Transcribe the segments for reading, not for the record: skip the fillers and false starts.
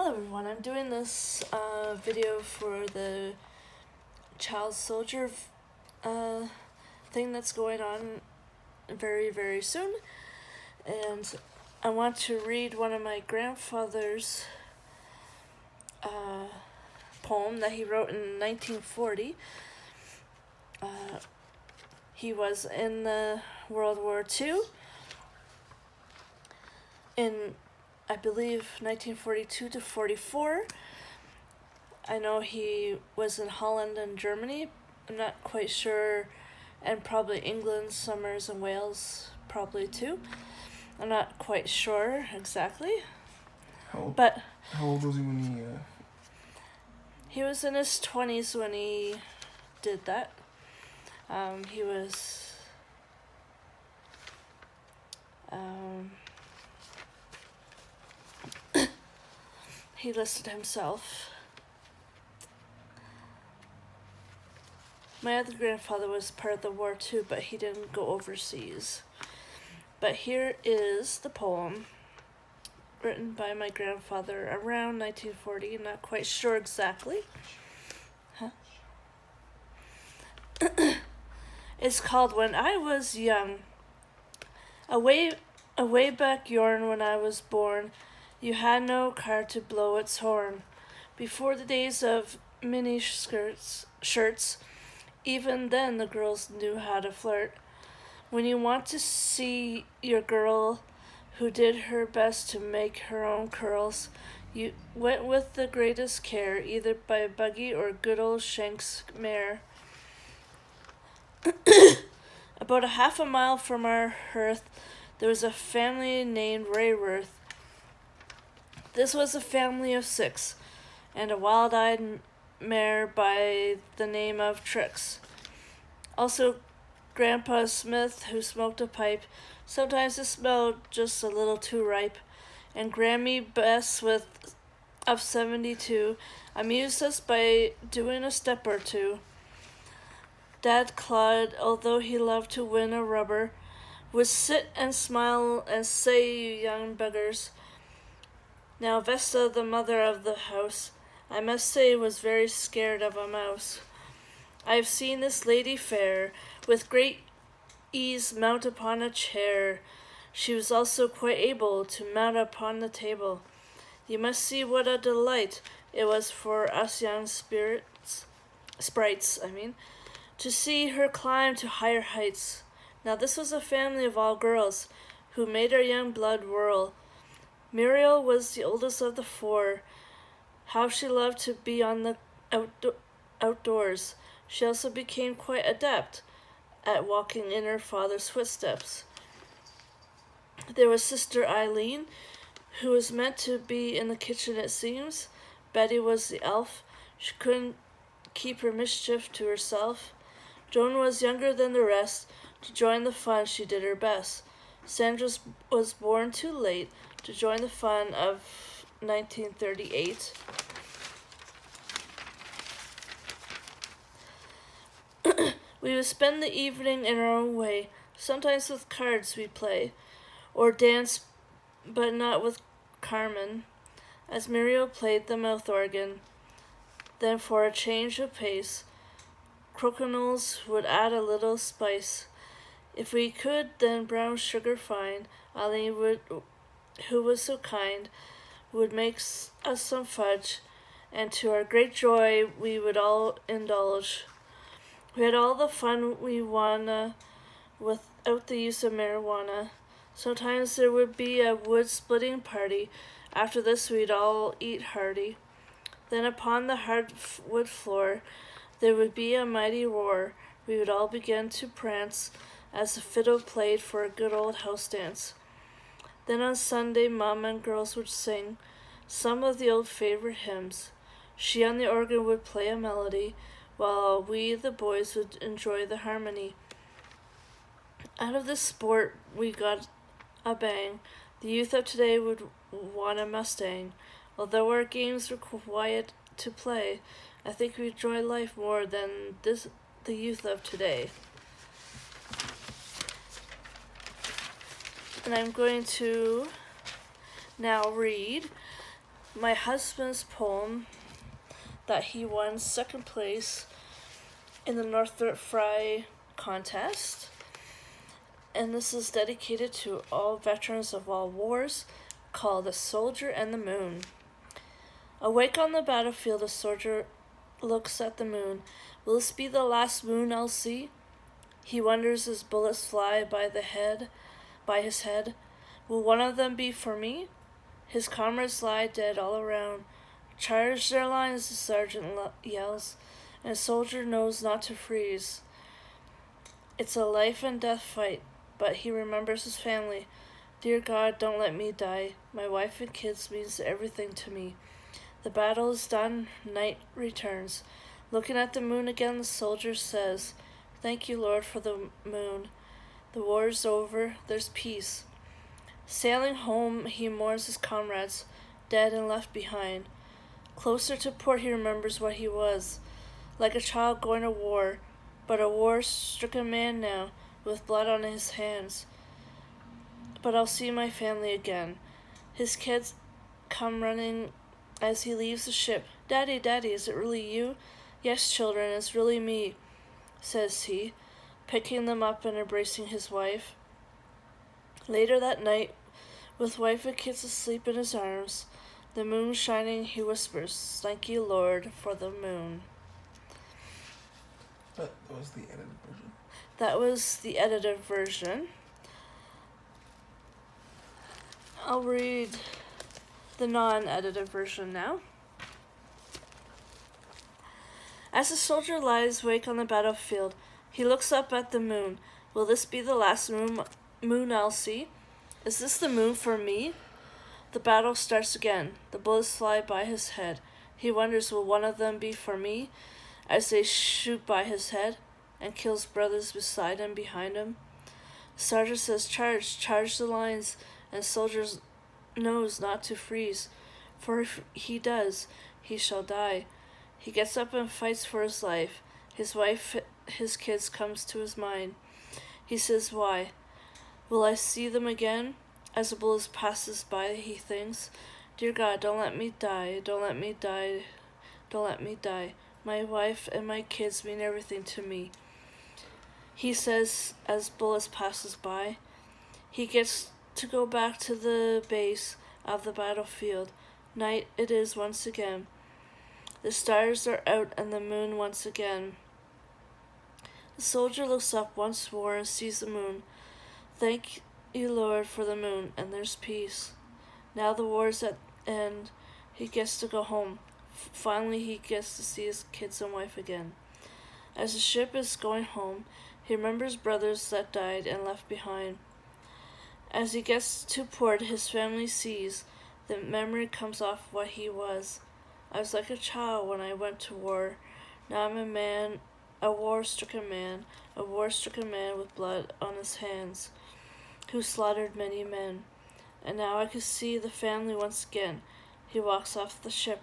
Hello everyone, I'm doing this video for the child soldier thing that's going on very soon, and I want to read one of my grandfather's poem that he wrote in 1940. He was in the World War II in, I believe, 1942 to 44. I know he was in Holland and Germany. I'm not quite sure, and probably England, Somers, and Wales probably too. I'm not quite sure exactly. How old was he when he was in his 20s when he did that. He was he listed himself. My other grandfather was part of the war too, but he didn't go overseas. But here is the poem written by my grandfather around 1940. I'm not quite sure exactly. It's called When I Was Young. Away back yorn when I was born, you had no car to blow its horn. Before the days of mini shirts, even then the girls knew how to flirt. When you want to see your girl who did her best to make her own curls, you went with the greatest care, either by buggy or good old Shank's mare. About a half a mile from our hearth, there was a family named Rayworth. This was a family of 6, and a wild-eyed mare by the name of Trix. Also, Grandpa Smith, who smoked a pipe. Sometimes it smelled just a little too ripe. And Grammy Bess, of 72, amused us by doing a step or two. Dad Claude, although he loved to win a rubber, would sit and smile and say, "You young buggers." Now Vesta, the mother of the house, I must say was very scared of a mouse. I have seen this lady fair, with great ease mount upon a chair. She was also quite able to mount upon the table. You must see what a delight it was for us young sprites, to see her climb to higher heights. Now this was a family of all girls, who made our young blood whirl. Muriel was the oldest of the 4. How she loved to be on the outdoors. She also became quite adept at walking in her father's footsteps. There was Sister Eileen, who was meant to be in the kitchen, it seems. Betty was the elf. She couldn't keep her mischief to herself. Joan was younger than the rest. To join the fun, she did her best. Sandra was born too late to join the fun of 1938. We would spend the evening in our own way. Sometimes with cards we play, or dance, but not with Carmen, as Muriel played the mouth organ. Then for a change of pace, croquenolles would add a little spice. If we could, then brown sugar fine. Eileen would, who was so kind, would make us some fudge, and to our great joy we would all indulge. We had all the fun we wanna without the use of marijuana. Sometimes there would be a wood-splitting party. After this we'd all eat hearty. Then upon the hardwood floor there would be a mighty roar. We would all begin to prance as the fiddle played for a good old house dance. Then on Sunday Mom and girls would sing some of the old favorite hymns. She on the organ would play a melody, while we, the boys, would enjoy the harmony. Out of this sport we got a bang. The youth of today would want a Mustang. Although our games were quiet to play, I think we enjoy life more than the youth of today. And I'm going to now read my husband's poem that he won second place in the Northrop Frye contest. And this is dedicated to all veterans of all wars, called The Soldier and the Moon. Awake on the battlefield, a soldier looks at the moon. Will this be the last moon I'll see? He wonders as bullets fly by his head. Will one of them be for me? His comrades lie dead all around. Charge their lines, the sergeant yells, and a soldier knows not to freeze. It's a life and death fight, but he remembers his family. Dear God, don't let me die. My wife and kids means everything to me. The battle is done, night returns. Looking at the moon again, the soldier says, Thank you, Lord, for the moon. The war is over, there's peace. Sailing home, he mourns his comrades, dead and left behind. Closer to port, he remembers what he was, like a child going to war, but a war-stricken man now, with blood on his hands. But I'll see my family again. His kids come running as he leaves the ship. Daddy, Daddy, is it really you? Yes, children, it's really me, says he, picking them up and embracing his wife. Later that night, with wife and kids asleep in his arms, the moon shining, he whispers, Thank you, Lord, for the moon. That was the edited version. That was the edited version. I'll read the non-edited version now. As the soldier lies awake on the battlefield, he looks up at the moon. Will this be the last moon I'll see? Is this the moon for me? The battle starts again. The bullets fly by his head. He wonders, will one of them be for me? As they shoot by his head and kills brothers beside and behind him. Sergeant says, charge the lines, and soldiers knows not to freeze, for if he does, he shall die. He gets up and fights for his life. His wife, his kids comes to his mind. He says, why? Will I see them again? As the bullet passes by, he thinks, Dear God, don't let me die, don't let me die, don't let me die. My wife and my kids mean everything to me. He says as bullets passes by. He gets to go back to the base of the battlefield. Night it is once again. The stars are out and the moon once again. The soldier looks up once more and sees the moon. Thank you, Lord, for the moon, and there's peace. Now the war's at end. He gets to go home. Finally, he gets to see his kids and wife again. As the ship is going home, he remembers brothers that died and left behind. As he gets to port, his family sees. The memory comes off what he was. I was like a child when I went to war. Now I'm a man, a war-stricken man with blood on his hands, who slaughtered many men. And now I can see the family once again. He walks off the ship.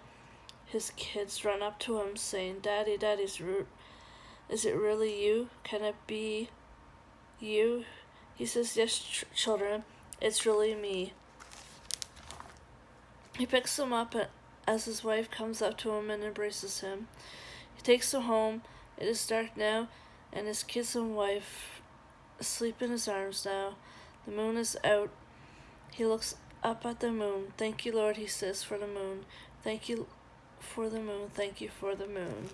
His kids run up to him, saying, Daddy, Daddy's root. Is it really you? Can it be you? He says, Yes, children, it's really me. He picks them up as his wife comes up to him and embraces him. He takes them home. It is dark now, and his kids and wife asleep in his arms now. The moon is out. He looks up at the moon. Thank you, Lord, he says, for the moon. Thank you for the moon. Thank you for the moon.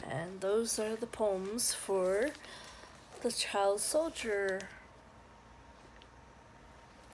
And those are the poems for The Child Soldier.